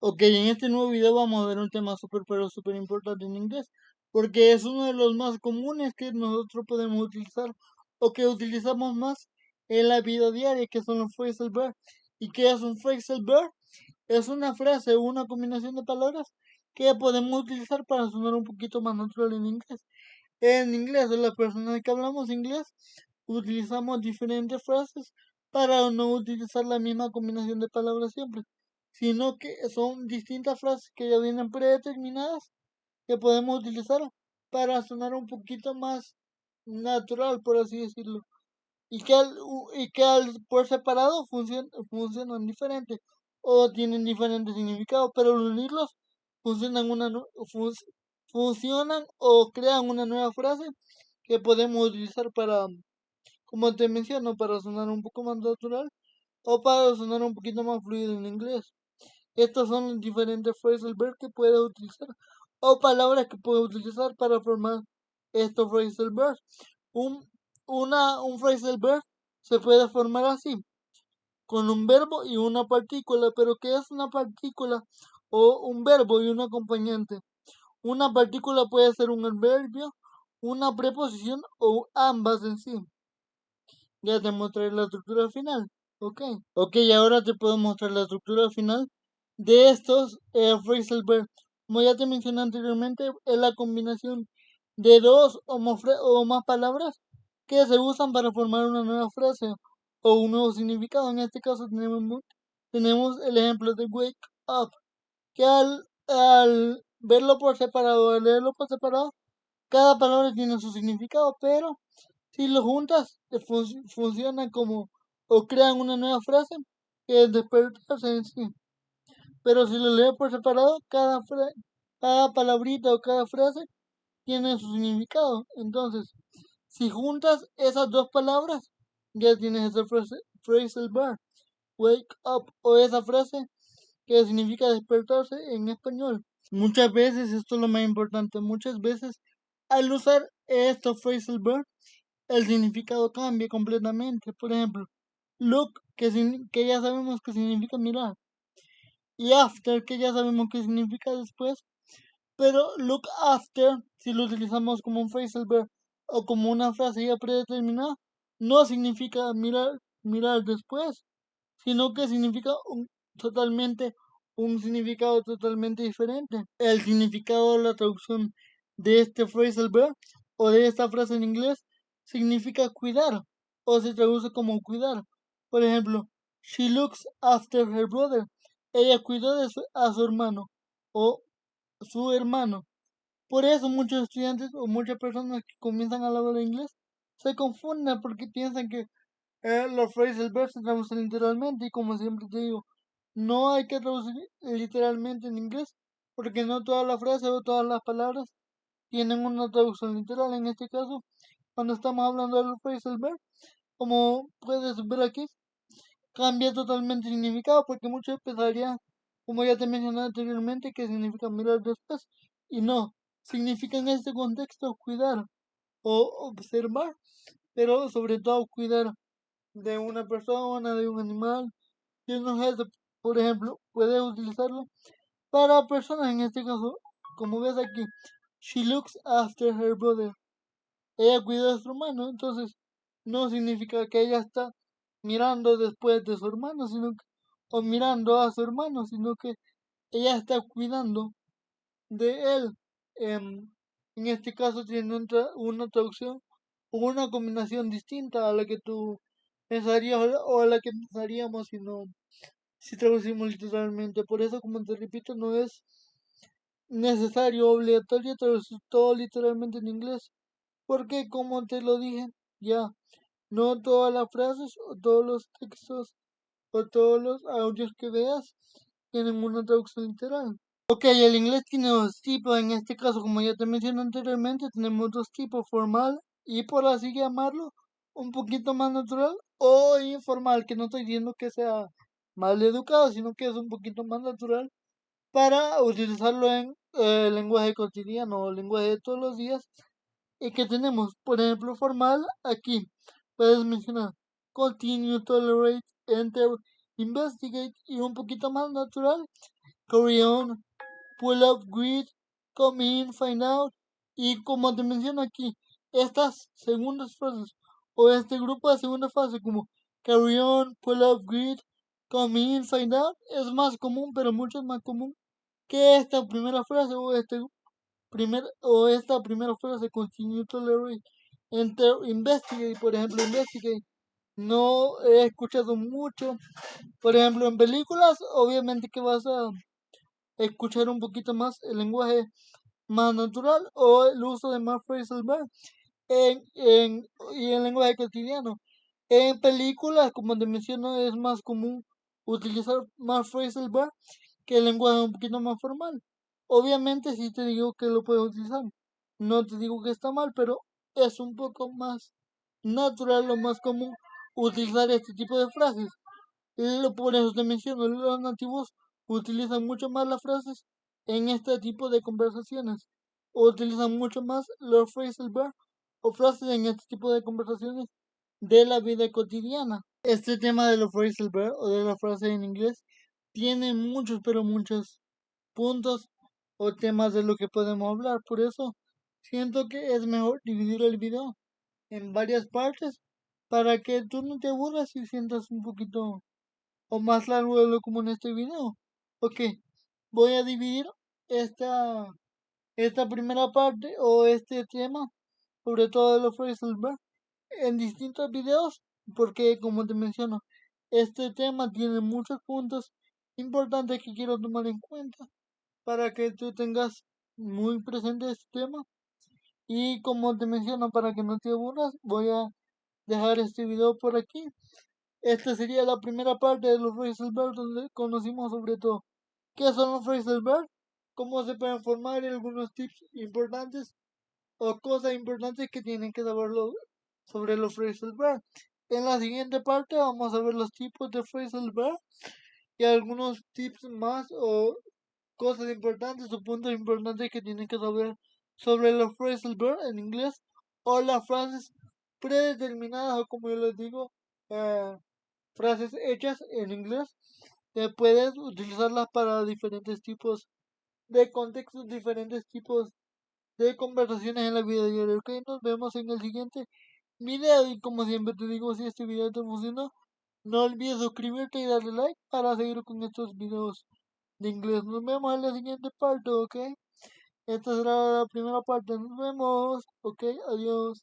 Ok, en este nuevo video vamos a ver un tema súper importante en inglés, porque es uno de los más comunes que nosotros podemos utilizar o que utilizamos más en la vida diaria, que son los phrasal verbs. ¿Y qué es un phrasal verb? Es una frase o una combinación de palabras que podemos utilizar para sonar un poquito más natural en inglés. En inglés, las personas que hablamos inglés, utilizamos diferentes frases para no utilizar la misma combinación de palabras siempre, sino que son distintas frases que ya vienen predeterminadas que podemos utilizar para sonar un poquito más natural, por así decirlo, y que al por separado funcionan diferente o tienen diferentes significados, pero al unirlos funcionan funcionan o crean una nueva frase que podemos utilizar para, como te menciono, para sonar un poco más natural o para sonar un poquito más fluido en inglés. Estos son los diferentes phrasal verbs que puedes utilizar o palabras que puedes utilizar para formar estos phrasal verbs. Un, un phrasal verb se puede formar así, con un verbo y una partícula, pero ¿qué es una partícula? O un verbo y un acompañante. Una partícula puede ser un adverbio, una preposición o ambas en sí. Ya te mostraré la estructura final. Ok. Ok, ahora te puedo mostrar la estructura final de estos phrasal verbs. Como ya te mencioné anteriormente, es la combinación de dos o más palabras que se usan para formar una nueva frase o un nuevo significado. En este caso tenemos el ejemplo de wake up, que al verlo por separado, al leerlo por separado, cada palabra tiene su significado, pero si lo juntas, funciona como o crean una nueva frase que es despertarse en sí. Pero si lo lees por separado, cada palabrita o cada frase tiene su significado. Entonces, si juntas esas dos palabras, ya tienes esa frase, phrasal verb, wake up, o esa frase que significa despertarse en español. Muchas veces, esto es lo más importante, muchas veces al usar estos phrasal verbs, el significado cambia completamente. Por ejemplo, look, que ya sabemos que significa mirar, y after, que ya sabemos que significa después, pero look after, si lo utilizamos como un phrasal verb o como una frase ya predeterminada, no significa mirar después, sino que significa un significado totalmente diferente. El significado de la traducción de este phrasal verb o de esta frase en inglés significa cuidar o se traduce como cuidar. Por ejemplo, she looks after her brother. Ella cuidó a su hermano o su hermano. Por eso muchos estudiantes o muchas personas que comienzan a hablar inglés se confunden porque piensan que los phrasal verbs se traducen literalmente y como siempre te digo, no hay que traducir literalmente en inglés porque no todas las frases o todas las palabras tienen una traducción literal. En este caso, cuando estamos hablando del phrasal verb, como puedes ver aquí, cambia totalmente el significado porque muchos pensarían, como ya te mencioné anteriormente, que significa mirar después y no, significa en este contexto cuidar o observar, pero sobre todo cuidar de una persona, de un animal, de un objeto. Por ejemplo, puedes utilizarlo para personas, en este caso, como ves aquí, she looks after her brother. Ella cuida de su hermano, entonces no significa que ella está mirando después de su hermano, o mirando a su hermano, sino que ella está cuidando de él. En este caso tiene una traducción o una combinación distinta a la que tú pensarías o a la que pensaríamos si traducimos literalmente. Por eso, como te repito, no es necesario, obligatorio traducir todo literalmente en inglés. Porque, como te lo dije, ya, no todas las frases o todos los textos o todos los audios que veas tienen una traducción literal. Ok, el inglés tiene dos tipos. En este caso, como ya te mencioné anteriormente, tenemos dos tipos, formal y por así llamarlo, un poquito más natural o informal, que no estoy diciendo que sea mal educado, sino que es un poquito más natural para utilizarlo en lenguaje cotidiano o lenguaje de todos los días. Y que tenemos, por ejemplo, formal, aquí puedes mencionar continue, tolerate, enter, investigate, y un poquito más natural carry on, pull up with, come in, find out. Y como te menciono aquí, estas segundas frases o este grupo de segunda fase como carry on, pull up with, come in, find out es más común, pero mucho más común que esta primera frase o esta primera frase continue tolerate, enter, investigate, por ejemplo, investigate. No he escuchado mucho, por ejemplo, en películas, obviamente que vas a escuchar un poquito más el lenguaje más natural o el uso de más phrasal verb y en lenguaje cotidiano. En películas, como te menciono, es más común utilizar más phrasal verb que el lenguaje un poquito más formal. Obviamente sí te digo que lo puedes utilizar. No te digo que está mal, pero es un poco más natural o más común utilizar este tipo de frases. Por eso te menciono, los nativos utilizan mucho más las frases en este tipo de conversaciones. O utilizan mucho más los phrasal verb o frases en este tipo de conversaciones de la vida cotidiana. Este tema de los phrasal verb o de las frases en inglés tiene muchos, pero muchos puntos o temas de lo que podemos hablar. Por eso siento que es mejor dividir el video en varias partes para que tú no te aburras y sientas un poquito o más largo de lo común en este video. Ok, voy a dividir esta, esta primera parte o este tema, sobre todo de los phrasal verb, en distintos videos porque como te menciono, este tema tiene muchos puntos importantes que quiero tomar en cuenta para que tú tengas muy presente este tema. Y como te menciono, para que no te aburras, voy a dejar este video por aquí. Esta sería la primera parte de los phrasal verbs donde conocimos sobre todo qué son los phrasal verbs, cómo se pueden formar y algunos tips importantes o cosas importantes que tienen que saberlo sobre los phrasal verbs. En la siguiente parte vamos a ver los tipos de phrasal verbs y algunos tips más o cosas importantes o puntos importantes que tienen que saber sobre los phrasal verbs en inglés o las frases predeterminadas o como yo les digo, eh, frases hechas en inglés que puedes utilizarlas para diferentes tipos de contextos, diferentes tipos de conversaciones en la vida diaria. Ok, nos vemos en el siguiente video y como siempre te digo, si este video te funcionó, no olvides suscribirte y darle like para seguir con estos videos de inglés. Nos vemos en la siguiente parte, ok. Esta será la primera parte. Nos vemos, ok, adiós.